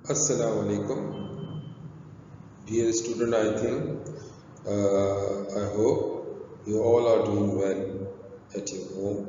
Assalamu alaikum. Dear student, I hope you all are doing well at your home.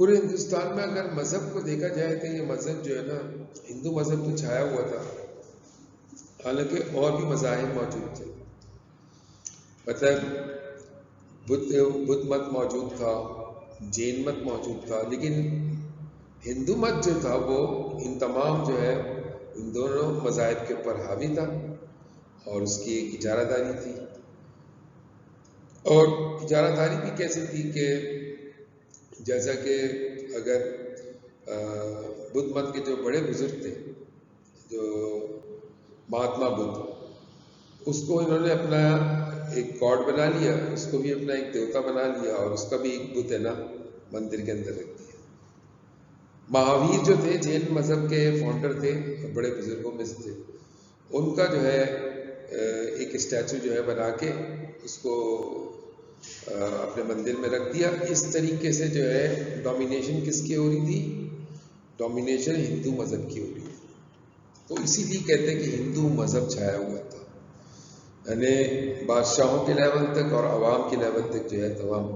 پورے ہندوستان میں اگر مذہب کو دیکھا جائے تو یہ مذہب جو ہے نا، ہندو مذہب تو چھایا ہوا تھا، حالانکہ اور بھی مذاہب موجود تھے. مطلب بدھ مت موجود تھا، جین مت موجود تھا، لیکن ہندو مت جو تھا وہ ان تمام جو ہے ان دونوں مذاہب کے اوپر حاوی تھا، اور اس کی ایک اجارہ داری تھی. اور اجارہ داری بھی کیسی تھی کہ جیسا کہ اگر بدھ مت کے جو بڑے بزرگ تھے، جو مہاتما بدھ، اس کو انہوں نے اپنا ایک گاڈ بنا لیا، اس کو بھی اپنا ایک دیوتا بنا لیا، اور اس کا بھی ایک بت ہے نا مندر کے اندر رکھ دیا. مہاویر جو تھے جین مذہب کے فاؤنڈر تھے، بڑے بزرگوں میں سے تھے، ان کا جو ہے ایک اسٹیچو جو ہے بنا کے اس کو اپنے مندر میں رکھ دیا. اس طریقے سے جو ہے ڈومینیشن کس کی ہو رہی تھی؟ ڈومینیشن ہندو مذہب کی ہو رہی تھی. تو اسی لیے کہتے ہیں کہ ہندو مذہب چھایا ہوا تھا، یعنی بادشاہوں کے لیول تک اور عوام کے لیول تک جو ہے تمام.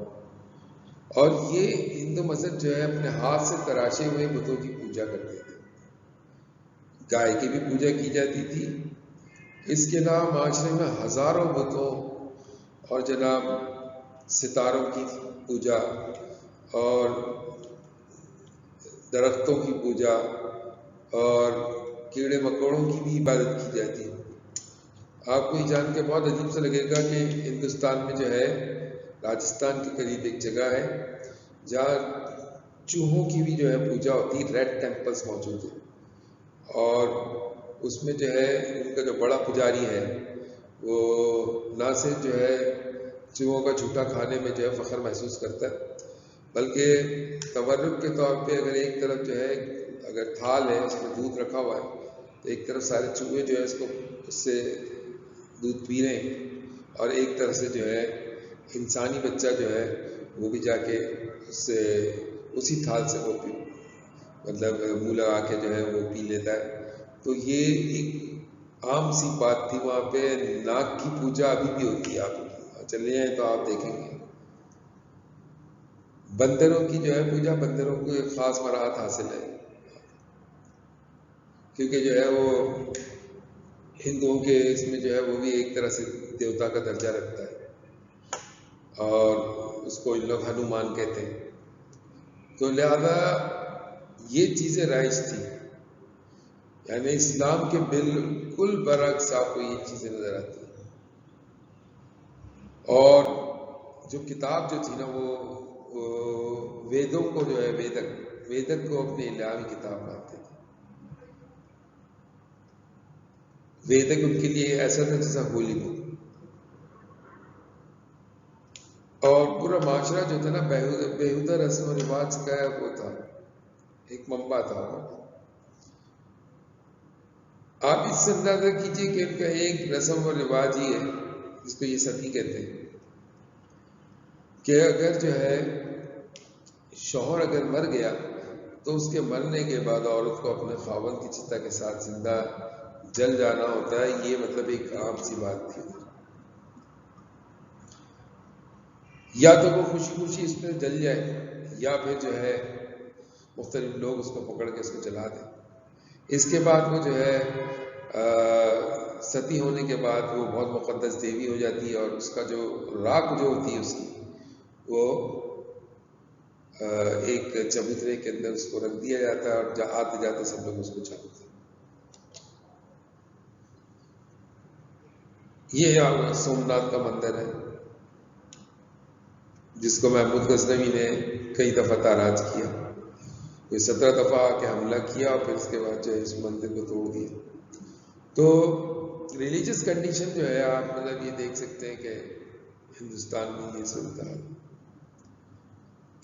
اور یہ ہندو مذہب جو ہے اپنے ہاتھ سے تراشے ہوئے بتوں کی پوجا کرتے تھے. گائے کی بھی پوجا کی جاتی تھی. اس کے علاوہ معاشرے میں ہزاروں بتوں اور جناب ستاروں کی پوجا اور درختوں کی پوجا اور کیڑے مکوڑوں کی بھی عبادت کی جاتی ہے. آپ کو یہ جان کے بہت عجیب سے لگے گا کہ ہندوستان میں جو ہے راجستھان کے قریب ایک جگہ ہے جہاں چوہوں کی بھی جو ہے پوجا ہوتی ہے. ریڈ ٹیمپلز موجود ہیں، اور اس میں جو ہے ان کا جو بڑا پجاری ہے وہ نہ صرف جو ہے چوہوں کا جھوٹا کھانے میں جو ہے فخر محسوس کرتا ہے، بلکہ تورک کے طور پہ اگر ایک طرف جو ہے اگر تھال ہے اس میں دودھ رکھا ہوا ہے تو ایک طرف سارے چوہے جو ہے اس سے دودھ پی رہے ہیں، اور ایک طرف سے جو ہے انسانی بچہ جو ہے وہ بھی جا کے اس سے اسی تھال سے وہ مطلب منہ لگا کے جو ہے وہ پی لیتا ہے. تو یہ ایک عام سی بات تھی وہاں پہ. ناگ کی پوجا ابھی بھی ہوتی ہے، آپ چلے جائیں تو آپ دیکھیں گے. بندروں کی جو ہے پوجا، بندروں کو ایک خاص مراحت حاصل ہے، کیونکہ جو ہے وہ ہندوؤں کے اس میں جو ہے وہ بھی ایک طرح سے دیوتا کا درجہ رکھتا ہے، اور اس کو ان لوگ ہنومان کہتے ہیں. تو لہذا یہ چیزیں رائج تھی، یعنی اسلام کے بالکل برعکس آپ کو یہ چیزیں نظر آتی ہیں. اور جو کتاب جو تھی نا وہ ویدوں کو جو ہے ویدک کو اپنی الہامی کتاب مانتے تھے. ویدک ان کے لیے ایسا تھا جیسا ہولی بک. اور پورا معاشرہ جو تھا نا بےہودہ رسم و رواج کا وہ تھا، ایک منبع تھا. آپ اس سے اندازہ کیجئے کہ ان کا ایک رسم و رواج ہی ہے جس کو یہ ستی کہتے ہیں، کہ اگر جو ہے شوہر اگر مر گیا تو اس کے مرنے کے بعد عورت کو اپنے خاوند کی چتا کے ساتھ زندہ جل جانا ہوتا ہے. یہ مطلب ایک عام سی بات تھی. یا تو وہ خوشی خوشی اس میں جل جائے، یا پھر جو ہے مختلف لوگ اس کو پکڑ کے اس کو جلا دیں. اس کے بعد وہ جو ہے ستی ہونے کے بعد وہ بہت مقدس دیوی ہو جاتی ہے، اور اس کا جو راکھ جو ہوتی ہے اس کی وہ ایک چبوترے کے اندر اس کو رکھ دیا جاتا ہے، اور آتے جاتے سب لوگ اس کو چھاپتے ہیں. یہ سومناتھ کا مندر ہے جس کو محمود غزنوی نے کئی دفعہ تاراج کیا. کوئی 17 دفعہ آ کے حملہ کیا، اور پھر اس کے بعد جو ہے اس مندر کو توڑ دیا. تو ریلیجس کنڈیشن جو ہے آپ مطلب یہ دیکھ سکتے ہیں کہ ہندوستان میں یہ صورت حال.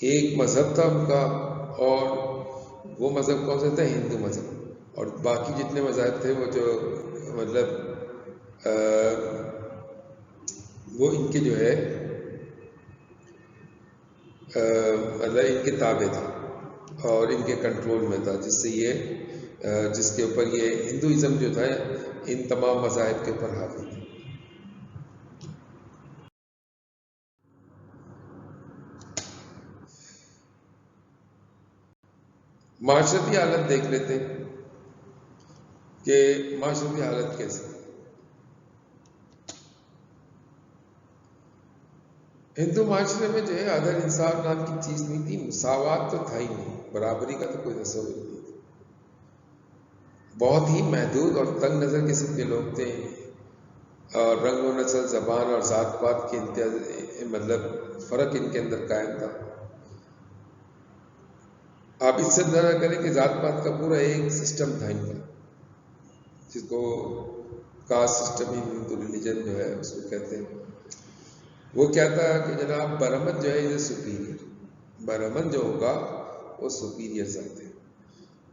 ایک مذہب تھا ان کا، اور وہ مذہب کون سا تھا؟ ہندو مذہب. اور باقی جتنے مذاہب تھے وہ جو مطلب وہ ان کے جو ہے مطلب ان کے تابع تھا اور ان کے کنٹرول میں تھا، جس سے یہ جس کے اوپر یہ ہندوازم جو تھا ان تمام مذاہب کے اوپر حاوی تھا. معاشرتی حالت دیکھ لیتے ہیں کہ معاشرتی حالت کیسی. ہندو معاشرے میں جو ہے عدل انصاف نام کی چیز نہیں تھی، مساوات تو تھا ہی نہیں، برابری کا تو کوئی تصور نہیں تھا. بہت ہی محدود اور تنگ نظر قسم کے لوگ تھے، اور رنگ و نسل، زبان اور ذات پات کے مطلب فرق ان کے اندر قائم تھا. آپ اس سے اندازہ کریں کہ ذات پات کا پورا ایک سسٹم تھا ان کا، جس کو کاسٹ سسٹم ہندو ریلیجن جو ہے اس کو کہتے ہیں. وہ کیا تھا کہ جناب برہمن جو ہے یہ سپیریئر، برہمن جو ہوگا وہ سپیریئر ذات ہے.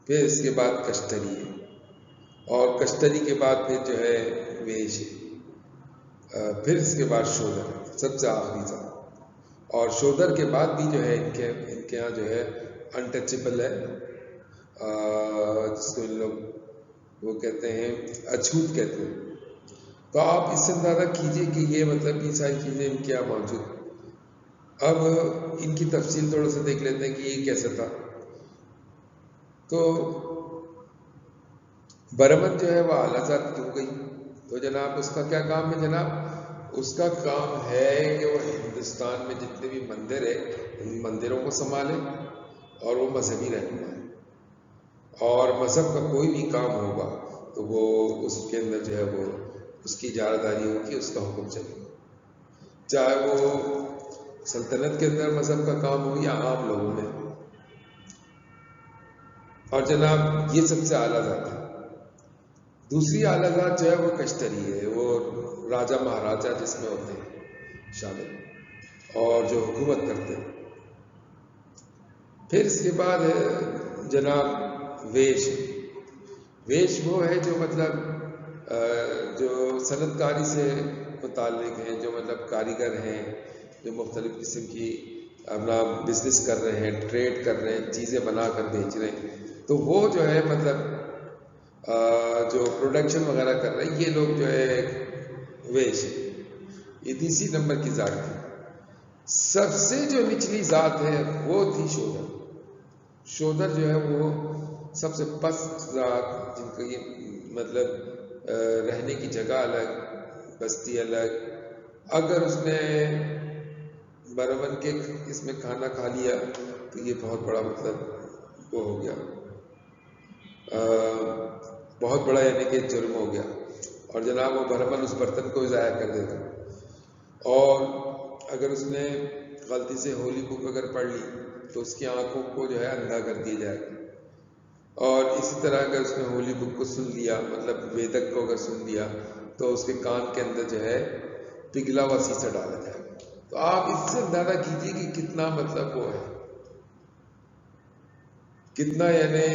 پھر اس کے بعد کشتری ہے، اور کشتری کے بعد پھر جو ہے ویش ہے، پھر اس کے بعد شودر سب سے آخری ذات. اور شودر کے بعد بھی جو ہے ان کے یہاں جو ہے انٹچیبل ہے، جس کو ان لوگ وہ کہتے ہیں اچھوت کہتے ہیں. تو آپ اس سے اندازہ کیجئے کہ یہ مطلب یہ ساری چیزیں ان کے یہاں موجود. اب ان کی تفصیل تھوڑا سا دیکھ لیتے ہیں کہ یہ کیسا تھا. تو برہمن جو ہے وہ اعلیٰ ذات کی ہو گئی. تو جناب اس کا کیا کام ہے؟ جناب اس کا کام ہے کہ وہ ہندوستان میں جتنے بھی مندر ہیں ان مندروں کو سنبھالے، اور وہ مذہبی رہنما ہے، اور مذہب کا کوئی بھی کام ہوگا تو وہ اس کے اندر جو ہے وہ اس کی اجارہ داری ہوگی، اس کا حکم چلے گا، چاہے وہ سلطنت کے اندر مذہب کا کام ہو یا عام لوگوں میں. اور جناب یہ سب سے اعلیٰ ذات ہے. دوسری اعلیٰ ذات جو ہے وہ کشتری ہے، وہ راجا مہاراجا جس میں ہوتے ہیں شامل، اور جو حکومت کرتے ہیں. پھر اس کے بعد ہے جناب ویش. ویش وہ ہے جو مطلب جو صنعت کاری سے متعلق ہیں، جو مطلب کاریگر ہیں، جو مختلف قسم کی اپنا بزنس کر رہے ہیں، ٹریڈ کر رہے ہیں، چیزیں بنا کر بیچ رہے ہیں. تو وہ جو ہے مطلب جو پروڈکشن وغیرہ کر رہے ہیں، یہ لوگ جو ہے ویش ہے. یہ تیسری نمبر کی ذات تھی. سب سے جو نچلی ذات ہے وہ تھی شودر. شودر جو ہے وہ سب سے پست ذات، جن کا یہ مطلب رہنے کی جگہ الگ، بستی الگ. اگر اس نے برہمن کے اس میں کھانا کھا لیا تو یہ بہت بڑا مطلب وہ ہو گیا، بہت بڑا یعنی کہ جرم ہو گیا. اور جناب وہ برہمن اس برتن کو ضائع کر دیتا. اور اگر اس نے غلطی سے ہولی بک اگر پڑھ لی تو اس کی آنکھوں کو جو ہے اندھا کر دیا جائے گا. اور اسی طرح اگر اس نے ہولی بک کو سن لیا، مطلب ویدک کو اگر سن لیا، تو اس کے کان کے اندر جو ہے پگھلا ہوا سیسا ڈالا جائے گا. تو آپ اس سے اندازہ کیجیے کہ کتنا مطلب وہ ہے، کتنا یعنی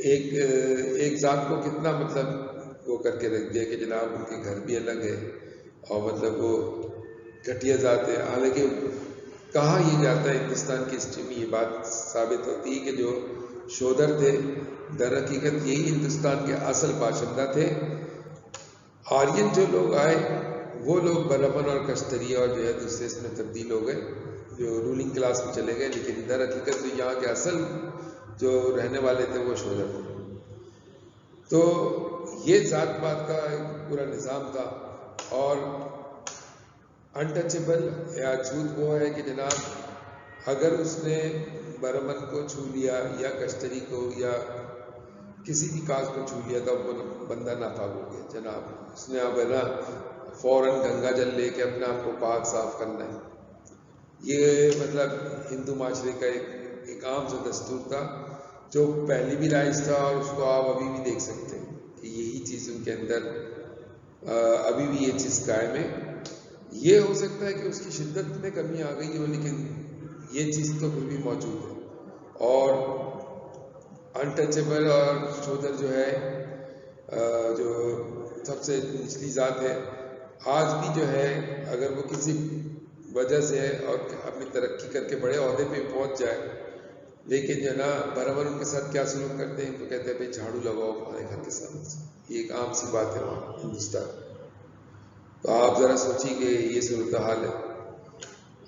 ایک ذات کو کتنا مطلب وہ کر کے رکھ دیا کہ جناب ان کے گھر بھی الگ ہے، اور مطلب وہ گھٹیا ذات ہے. حالانکہ کہا یہ جاتا ہے ہندوستان کی ہسٹری میں، یہ بات ثابت ہوتی ہے کہ جو شودر تھے در حقیقت یہی ہندوستان کے اصل باشندہ تھے. آرین جو لوگ آئے وہ لوگ برہمن اور کشتری اور جو ہے دوسرے اس میں تبدیل ہو گئے، جو رولنگ کلاس میں چلے گئے. لیکن در حقیقت جو یہاں کے اصل جو رہنے والے تھے وہ شودر تھے. تو یہ ذات پات کا ایک پورا نظام تھا. اور انٹچیبل یا چھوت وہ ہے کہ جناب اگر اس نے برہمن کو چھو لیا یا کشتری کو یا کسی بھی کاسٹ کو چھو لیا تو وہ بندہ ناپاک ہو گیا. جناب اس نے اب ہے نا فوراً گنگا جل لے کے اپنے آپ کو پاک صاف کرنا ہے. یہ مطلب ہندو معاشرے کا ایک عام سا دستور تھا، جو پہلی بھی رائج تھا، اور اس کو آپ ابھی بھی دیکھ سکتے ہیں کہ یہی چیز ان کے اندر ابھی بھی یہ چیز قائم ہے. یہ ہو سکتا ہے کہ اس کی شدت میں کمی آ گئی ہو، لیکن یہ چیز تو پھر بھی موجود ہے. اور انٹچیبل اور شودر جو ہے جو سب سے نچلی ذات ہے، آج بھی جو ہے اگر وہ کسی وجہ سے اور اپنی ترقی کر کے بڑے عہدے پہ پہنچ جائے، لیکن جو ہے نا برہمن ان کے ساتھ کیا سلوک کرتے ہیں؟ تو کہتے ہیں بھائی جھاڑو لگاؤ ہمارے گھر کے ساتھ. یہ ایک عام سی بات ہے وہاں ہندوستان. تو آپ ذرا سوچیے کہ یہ صورتحال ہے.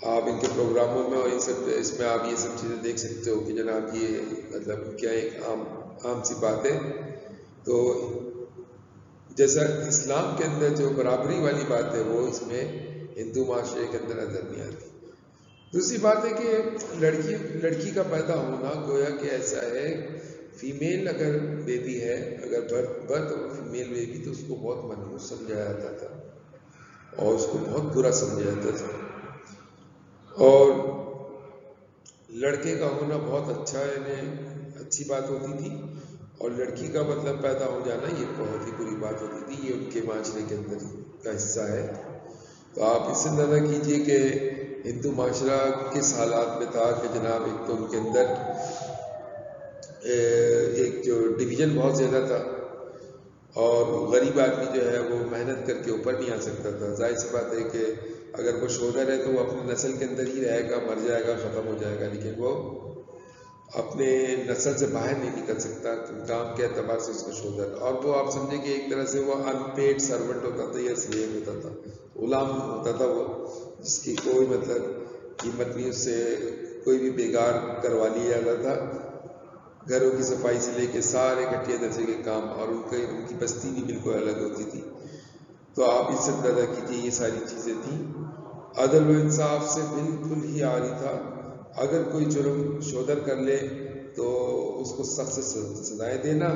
آپ ان کے پروگراموں میں اور ان سب اس میں آپ یہ سب چیزیں دیکھ سکتے ہو کہ جناب یہ مطلب کیا ایک عام سی بات ہے. تو جیسا اسلام کے اندر جو برابری والی بات ہے وہ اس میں ہندو معاشرے کے اندر نظر نہیں آتی. دوسری بات ہے کہ لڑکی کا پیدا ہونا گویا کہ ایسا ہے، فیمیل اگر بیبی ہے، اگر برتھ فیمیل بیبی تو اس کو بہت منحوس سمجھا جاتا تھا اور اس کو بہت برا سمجھا جاتا تھا، اور لڑکے کا ہونا بہت اچھا اچھی بات ہوتی تھی، اور لڑکی کا مطلب پیدا ہو جانا یہ بہت ہی بری بات ہوتی تھی. یہ ان کے معاشرے کے اندر کا حصہ ہے. تو آپ اس سے اندازہ کیجئے کہ ہندو معاشرہ کس حالات میں تھا کہ جناب ایک تو ان کے اندر ایک جو ڈویژن بہت زیادہ تھا، اور غریب آدمی جو ہے وہ محنت کر کے اوپر نہیں آ سکتا تھا. ظاہر سی بات ہے کہ اگر وہ شودر ہے تو وہ اپنے نسل کے اندر ہی رہے گا، مر جائے گا، ختم ہو جائے گا، لیکن وہ اپنے نسل سے باہر نہیں نکل سکتا کام کے اعتبار سے اس کا شودر. اور وہ آپ سمجھے کہ ایک طرح سے وہ ان پیڈ سرونٹ ہوتا تھا یا سلیو ہوتا تھا، غلام ہوتا تھا وہ، جس کی کوئی مطلب قیمت نہیں، اس سے کوئی بھی بیگار کروا لیا جاتا تھا. گھروں کی صفائی سے لے کے سارے گھٹیا درجے کے کام، اور ان کی بستی بھی بالکل الگ ہوتی تھی. تو آپ اس سے اندازہ کیجیے یہ ساری چیزیں تھیں. عدل و انصاف سے بالکل ہی عاری تھا. اگر کوئی جرم شودر کر لے تو اس کو سخت سے سزائیں دینا،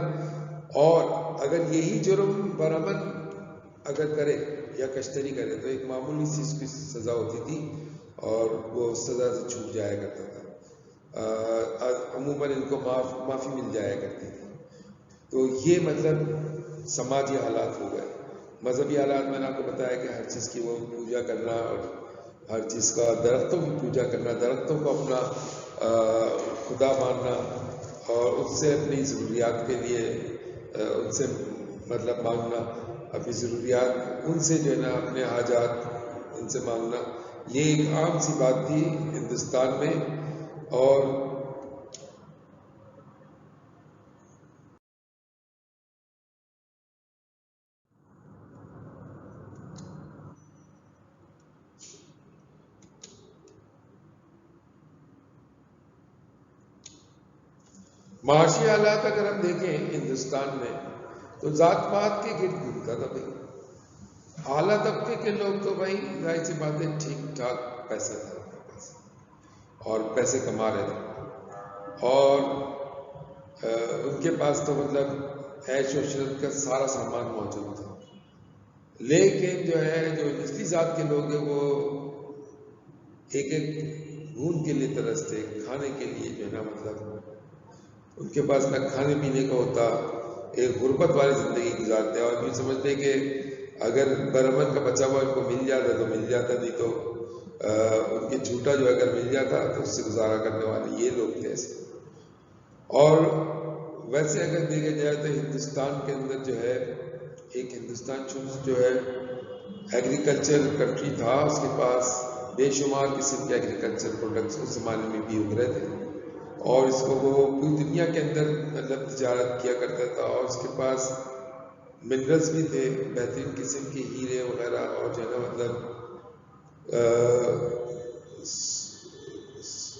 اور اگر یہی جرم برامن اگر کرے یا کشتری کرے تو ایک معمولی سی اس کی سزا ہوتی تھی اور وہ اس سزا سے چھوٹ جایا کرتا تھا. عموماً ان کو معافی مل جایا کرتی تھی. تو یہ مطلب سماجی حالات ہو گئے. مذہبی حالات میں نے آپ کو بتایا کہ ہر چیز کی وہ پوجا کرنا، اور ہر چیز کا درختوں کی پوجا کرنا، درختوں کو اپنا خدا ماننا، اور ان سے اپنی ضروریات کے لیے ان سے مطلب مانگنا، اپنی ضروریات ان سے جو ہے نا اپنے حاجات ان سے مانگنا، یہ ایک عام سی بات تھی ہندوستان میں. اور معاشی حالات اگر ہم دیکھیں ہندوستان میں تو ذات پات کے گرد گھومتا تھا بھائی. اعلیٰ طبقے کے لوگ تو بھائی ظاہر سی بات ہے ٹھیک ٹھاک پیسہ تھا ان کے پاس اور پیسے کما رہے تھے، اور ان کے پاس تو مطلب عیش و عشرت کا سارا سامان موجود تھا. لیکن جو ہے جو نچلی ذات کے لوگ ہیں وہ ایک ایک بھون کے لیے ترستے، کھانے کے لیے جو ہے نا مطلب ان کے پاس نہ کھانے پینے کا ہوتا، ایک غربت والی زندگی گزارتے. اور یہ سمجھتے کہ اگر برہمن کا بچا ہوا ان کو مل جاتا تو مل جاتا، نہیں تو ان کے جھوٹا جو اگر مل جاتا تو اس سے گزارا کرنے والے یہ لوگ تھے ایسے. اور ویسے اگر دیکھا جائے تو ہندوستان کے اندر جو ہے ایک ہندوستان جو ہے ایگریکلچر کنٹری تھا، اس کے پاس بے شمار قسم کے ایگریکلچر پروڈکٹس اس زمانے میں بھی اگ رہے تھے، اور اس کو وہ پوری دنیا کے اندر مطلب تجارت کیا کرتا تھا. اور اس کے پاس منرلس بھی تھے، بہترین قسم کے ہیرے وغیرہ، اور جو ہے نا مطلب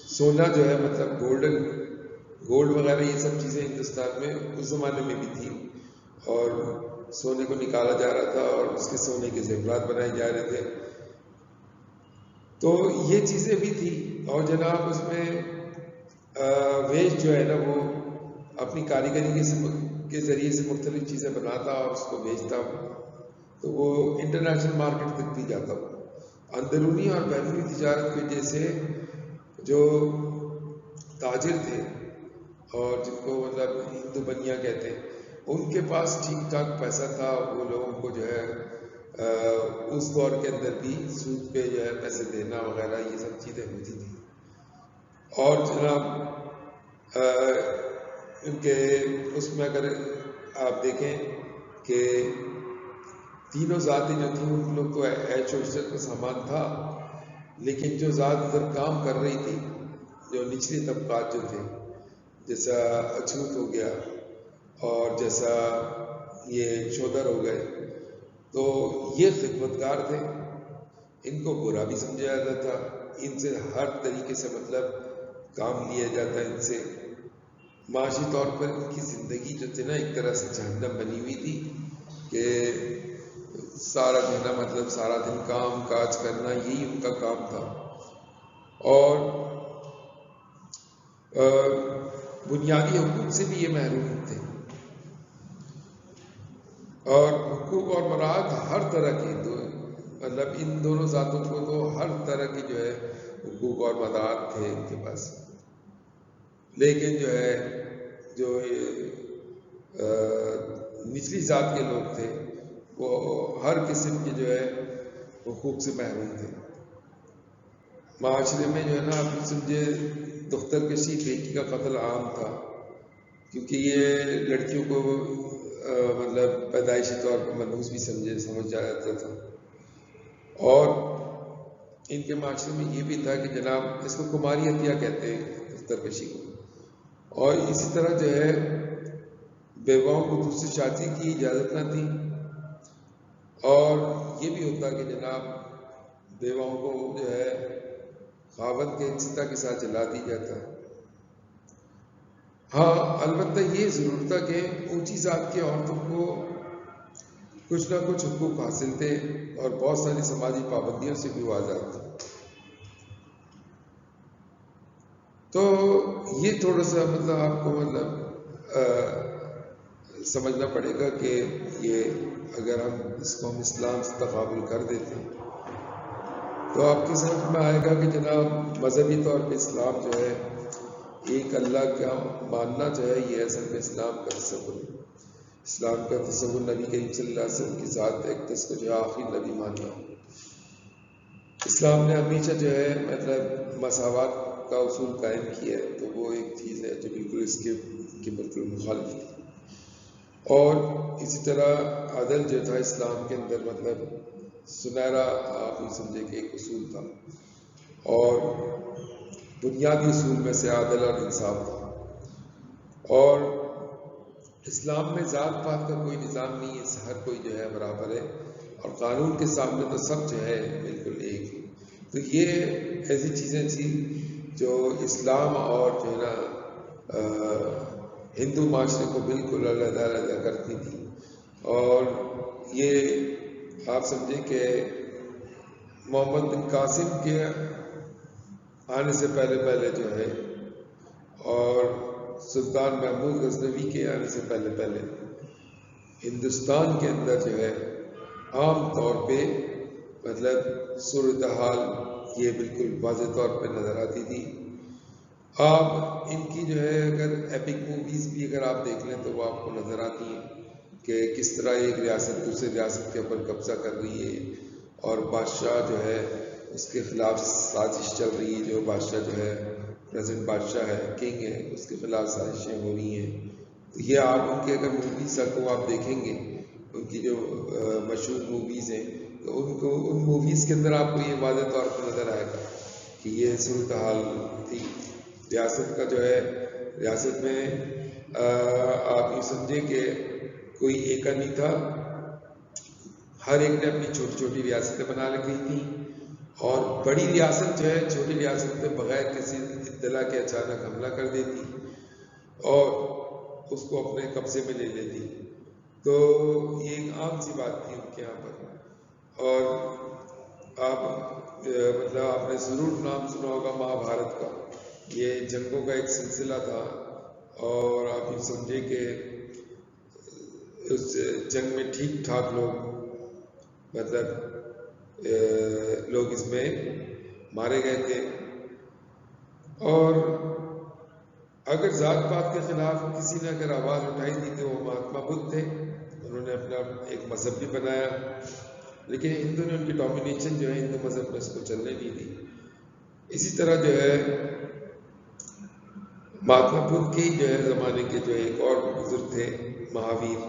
سونا جو ہے مطلب گولڈ وغیرہ یہ سب چیزیں ہندوستان میں اس زمانے میں بھی تھی، اور سونے کو نکالا جا رہا تھا اور اس کے سونے کے زیورات بنائے جا رہے تھے. تو یہ چیزیں بھی تھی. اور جناب اس میں ویسٹ جو ہے نا وہ اپنی کاریگری کے ذریعے سے مختلف چیزیں بناتا اور اس کو بیچتا، تو وہ انٹرنیشنل مارکیٹ تک بھی جاتا. اندرونی اور بیرونی تجارت کی وجہ سے جو تاجر تھے اور جن کو مطلب ہندو بنیا کہتے ہیں، ان کے پاس ٹھیک ٹھاک پیسہ تھا. وہ لوگوں کو جو ہے اس دور کے اندر بھی سود پہ جو ہے پیسے دینا وغیرہ یہ سب چیزیں ہوتی تھیں. اور جناب ان کے اس میں اگر آپ دیکھیں کہ تینوں ذاتیں جو تھیں ان لوگ کو عیش و عشرت کا سامان تھا، لیکن جو ذات ادھر کام کر رہی تھی، جو نچلی طبقات جو تھے، جیسا اچھوت ہو گیا اور جیسا یہ شودر ہو گئے، تو یہ خدمتگار تھے. ان کو برا بھی سمجھا جاتا تھا ان سے ہر طریقے سے مطلب کام لیا جاتا ہے، ان سے معاشی طور پر ان کی زندگی جو تھی نا ایک طرح سے جہنم بنی ہوئی تھی کہ سارا جو ہے نا مطلب سارا دن کام کاج کرنا یہی ان کا کام تھا، اور بنیادی حقوق سے بھی یہ محروم تھے، اور حقوق اور مراعات ہر طرح کی مطلب ان دونوں ذاتوں کو تو ہر طرح کی جو ہے حقوق اور مراعات تھے ان کے پاس، لیکن جو ہے جو نچلی ذات کے لوگ تھے وہ ہر قسم کے جو ہے حقوق سے محروم تھے۔ معاشرے میں جو ہے نا آپ سمجھے دختر کشی بیٹی کا قتل عام تھا، کیونکہ یہ لڑکیوں کو مطلب پیدائشی طور پر منحوس بھی سمجھ جاتا تھا، اور ان کے معاشرے میں یہ بھی تھا کہ جناب اس کو کماری عطیہ کہتے ہیں دختر کشی کو، اور اسی طرح جو ہے بیواؤں کو دوسری شادی کی اجازت نہ تھی، اور یہ بھی ہوتا کہ جناب بیواؤں کو جو ہے خاوند کے انصتا کے ساتھ جلا دی جاتا۔ ہاں البتہ یہ ضرور تھا کہ اونچی ذات کی عورتوں کو کچھ نہ کچھ حقوق حاصل تھے، اور بہت ساری سماجی پابندیوں سے بھی وہ آزاد تھے۔ تو یہ تھوڑا سا مطلب آپ کو مطلب سمجھنا پڑے گا کہ یہ اگر ہم اس کو ہم اسلام سے تقابل کر دیتے ہیں تو آپ کی سمجھ میں آئے گا کہ جناب مذہبی طور پہ اسلام جو ہے ایک اللہ کا ماننا جو ہے یہ اصل میں اسلام کا تصور ہے۔ اسلام کا تصور نبی کریم صلی اللہ علیہ وسلم کی ذات اقدس کو جو ہے آخری نبی ماننا۔ اسلام نے ہمیشہ جو ہے مطلب مساوات کا اصول قائم کیا ہے، تو وہ ایک چیز ہے جو بالکل اس کے بالکل مخالف ہے، اور اسی طرح عدل جو تھا اسلام کے اندر مطلب سنہرا آپ یہ سمجھے کہ ایک اصول تھا، اور بنیادی اصول میں سے عدل اور انصاف تھا، اور اسلام میں ذات پات کا کوئی نظام نہیں ہے، ہر کوئی جو ہے برابر ہے، اور قانون کے سامنے تو سب جو ہے بالکل ایک ہے۔ تو یہ ایسی چیزیں تھیں جو اسلام اور جو ہے نا ہندو معاشرے کو بالکل علیحدہ کرتی تھی، اور یہ آپ سمجھیں کہ محمد بن قاسم کے آنے سے پہلے جو ہے، اور سلطان محمود غزنوی کے آنے سے پہلے ہندوستان کے اندر جو ہے عام طور پہ مطلب صورتحال یہ بالکل واضح طور پہ نظر آتی تھی۔ آپ ان کی جو ہے اگر ایپک موویز بھی اگر آپ دیکھ لیں تو وہ آپ کو نظر آتی ہیں کہ کس طرح ایک ریاست دوسرے ریاست کے اوپر قبضہ کر رہی ہے، اور بادشاہ جو ہے اس کے خلاف سازش چل رہی ہے، جو بادشاہ جو ہے پریزنٹ بادشاہ ہے کنگ ہے اس کے خلاف سازشیں ہو رہی ہیں۔ تو یہ آپ ان کے اگر موویز کو آپ دیکھیں گے، ان کی جو مشہور موویز ہیں، تو ان موویز کے اندر آپ کو یہ واضح طور پر نظر آئے گا کہ یہ صورتحال تھی۔ ریاست کا جو ہے ریاست میں آپ یہ سمجھیں کہ کوئی ایکا نہیں تھا، ہر ایک نے اپنی چھوٹی چھوٹی ریاستیں بنا لی تھیں، اور بڑی ریاست جو ہے چھوٹی ریاست پہ بغیر کسی اطلاع کے اچانک حملہ کر دیتی اور اس کو اپنے قبضے میں لے لیتی۔ تو یہ ایک عام سی بات تھی ان کے یہاں پر، اور مطلب آپ نے ضرور نام سنا ہوگا مہابھارت کا، یہ جنگوں کا ایک سلسلہ تھا، اور آپ یہ سمجھے کہ اس جنگ میں ٹھیک ٹھاک لوگ اس میں مارے گئے تھے، اور اگر ذات پات کے خلاف کسی نے اگر آواز اٹھائی تھی تو وہ مہاتما بدھ تھے، انہوں نے اپنا ایک مذہب بھی بنایا، لیکن ہندو نے ان کی ڈومینیشن جو ہے ہندو مذہب میں اس کو چلنے نہیں دی۔ اسی طرح جو ہے مہاتما بدھ کے جو ہے زمانے کے جو ایک اور بزرگ تھے مہاویر،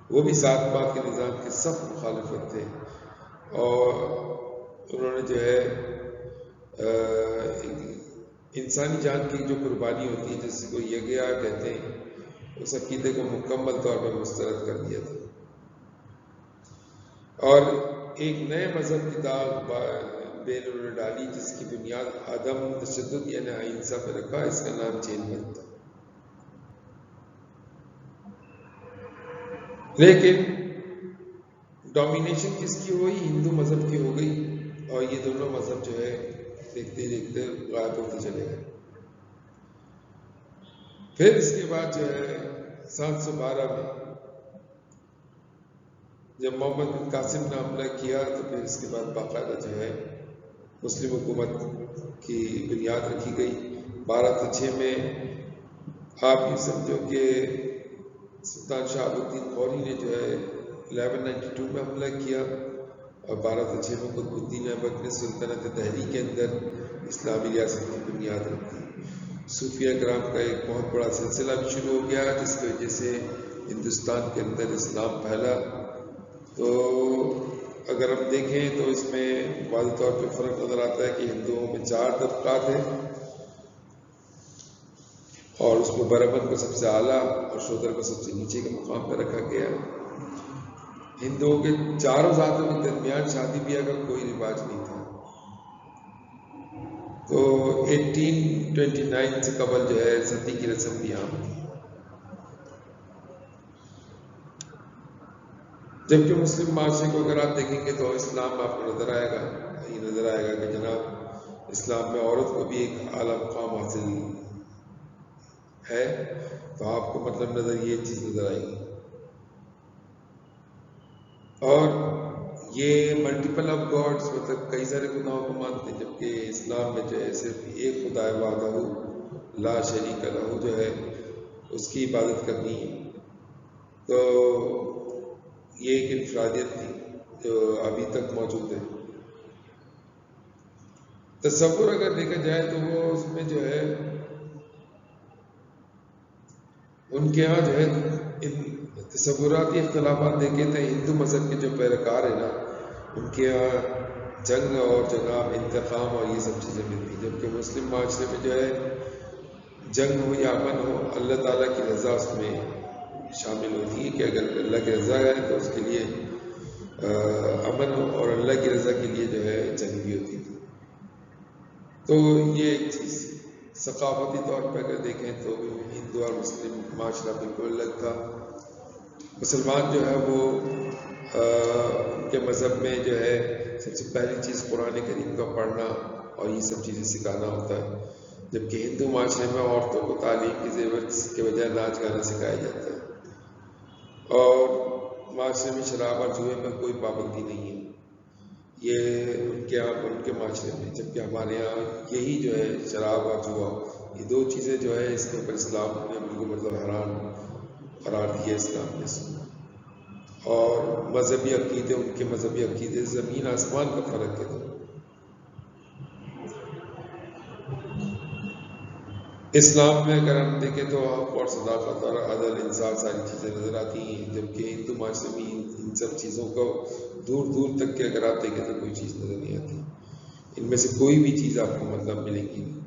وہ بھی ذات پات کے نظام کے سخت مخالفت تھے، اور انہوں نے جو ہے انسانی جان کی جو قربانی ہوتی ہے جس کو یگیا کہتے ہیں، اس عقیدے کو مکمل طور پر مسترد کر دیا تھا، اور ایک نئے مذہب کی بیل انہوں نے ڈالی جس کی بنیاد عدم تشدد یعنی اہنسا پہ رکھا، اس کا نام چین بنتا۔ لیکن ڈومینیشن کس کی ہوئی؟ ہندو مذہب کی ہو گئی، اور یہ دونوں مذہب جو ہے دیکھتے دیکھتے غائب ہوتے چلے گئے۔ پھر اس کے بعد جو ہے 712 میں جب محمد بن قاسم نے حملہ کیا تو پھر اس کے بعد باقاعدہ جو ہے مسلم حکومت کی بنیاد رکھی گئی۔ 1206 میں آپ یہ سمجھو کہ سلطان شہاب الدین غوری نے جو ہے 1192 میں حملہ کیا، اور 1206 میں قطب الدین ایبک نے سلطنت دہلی کے اندر اسلامی ریاست کی بنیاد رکھی۔ صوفیہ کرام کا ایک بہت بڑا سلسلہ بھی شروع ہو گیا جس کی وجہ سے ہندوستان کے اندر اسلام پھیلا۔ تو اگر ہم دیکھیں تو اس میں واضح طور پہ فرق نظر آتا ہے کہ ہندوؤں میں 4 طبقات ہیں، اور اس میں برہمن کو سب سے اعلیٰ اور شودر کو سب سے نیچے کے مقام پہ رکھا گیا۔ ہندوؤں کے چاروں ذاتوں کے درمیان شادی بیاہ کا کوئی رواج نہیں تھا۔ تو 1829 سے قبل جو ہے ستی کی رسم بھی عام تھی، جبکہ مسلم معاشرے کو اگر آپ دیکھیں گے تو اسلام آپ کو نظر آئے گا، یہ نظر آئے گا کہ جناب اسلام میں عورت کو بھی ایک اعلیٰ مقام حاصل ہے، تو آپ کو مطلب نظر یہ چیز نظر آئے گی۔ اور یہ ملٹیپل آف گاڈس مطلب کئی سارے خداؤں کو مانتے ہیں، جبکہ اسلام میں جو ہے صرف ایک خدا وحدہ لا شریک لہ جو ہے اس کی عبادت کرنی ہے۔ تو یہ ایک انفرادیت تھی جو ابھی تک موجود ہے۔ تصور اگر دیکھا جائے تو وہ اس میں جو ہے ان کے ہاں جو ہے ان تصوراتی اختلافات دیکھے تو ہندو مذہب کے جو پیروکار ہیں نا ان کے ہاں جنگ اور جناب انتقام اور یہ سب چیزیں ملتی، جبکہ مسلم معاشرے میں جو ہے جنگ ہو یا امن ہو اللہ تعالیٰ کی رضا اس میں شامل ہوتی ہے، کہ اگر اللہ کی رضا ہے تو اس کے لیے امن ہو، اور اللہ کی رضا کے لیے جو ہے جنگ بھی ہوتی تھی۔ تو یہ ایک چیز ثقافتی طور پہ اگر دیکھیں تو ہندو اور مسلم معاشرہ بالکل الگ تھا۔ مسلمان جو ہے وہ ان کے مذہب میں جو ہے سب سے پہلی چیز قرآن کریم کا پڑھنا اور یہ سب چیزیں سکھانا ہوتا ہے، جبکہ ہندو معاشرے میں عورتوں کو تعلیم کی ضرورت کے بجائے ناچ گانا سکھایا جاتا ہے، اور معاشرے میں شراب اور جوئے پر کوئی پابندی نہیں ہے، یہ ان کے یہاں ان کے معاشرے میں، جبکہ ہمارے یہاں یہی جو ہے شراب اور جوا یہ 2 چیزیں جو ہے اس کے اوپر اسلام نے بالکل مطلب حرام قرار دیا اسلام نے۔ اور مذہبی عقیدے ان کے مذہبی عقیدے زمین آسمان کا فرق ہے۔ اسلام میں اگر ہم دیکھیں تو حق اور صداقت اور عدل انصاف ساری چیزیں نظر آتی ہیں، جبکہ ہندو معاشرے میں ان سب چیزوں کو دور دور تک کے اگر آپ دیکھیں تو کوئی چیز نظر نہیں آتی، ان میں سے کوئی بھی چیز آپ کو مطلب ملے گی نہیں،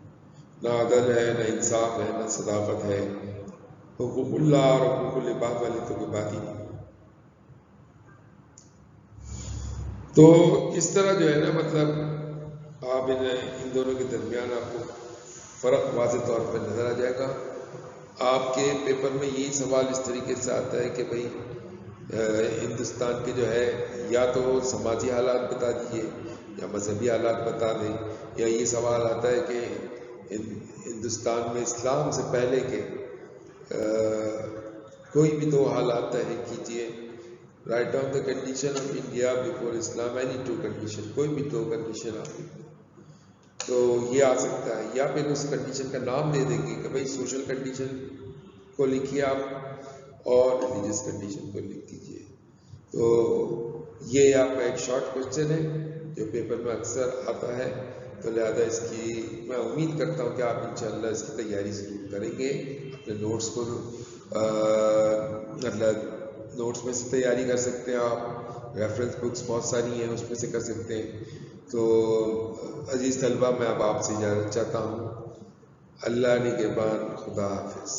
نہ عدل ہے، نہ انصاف ہے، نہ صداقت ہے، حقوق اللہ اور حقوق العباد والی تو کوئی بات ہی نہیں۔ تو اس طرح جو ہے نا مطلب آپ ان دونوں کے درمیان آپ کو فرق واضح طور پر نظر آ جائے گا۔ آپ کے پیپر میں یہی سوال اس طریقے سے آتا ہے کہ بھئی ہندوستان کے جو ہے یا تو سماجی حالات بتا دیجیے یا مذہبی حالات بتا دیں، یا یہ سوال آتا ہے کہ ہندوستان میں اسلام سے پہلے کے کوئی بھی 2 حالات تحریر کیجیے، write down the condition of India before Islam, any 2 condition, کوئی بھی 2 کنڈیشن آپ لکھ دیں تو یہ آ سکتا ہے، یا پھر اس کنڈیشن کا نام دے دیں گے کہ بھئی سوشل کنڈیشن کو لکھیے آپ اور ریلیجیس کنڈیشن کو لکھ دیجیے۔ تو یہ آپ کا ایک شارٹ کوسچن ہے جو پیپر میں اکثر آتا ہے، تو لہذا اس کی میں امید کرتا ہوں کہ آپ انشاءاللہ اس کی تیاری ضرور کریں گے، اپنے نوٹس کو مطلب نوٹس میں سے تیاری کر سکتے ہیں آپ، ریفرنس بکس بہت ساری ہیں اس میں سے کر سکتے ہیں۔ تو عزیز طلبہ میں اب آپ سے اجازت چاہتا ہوں، اللہ نگہبان، خدا حافظ۔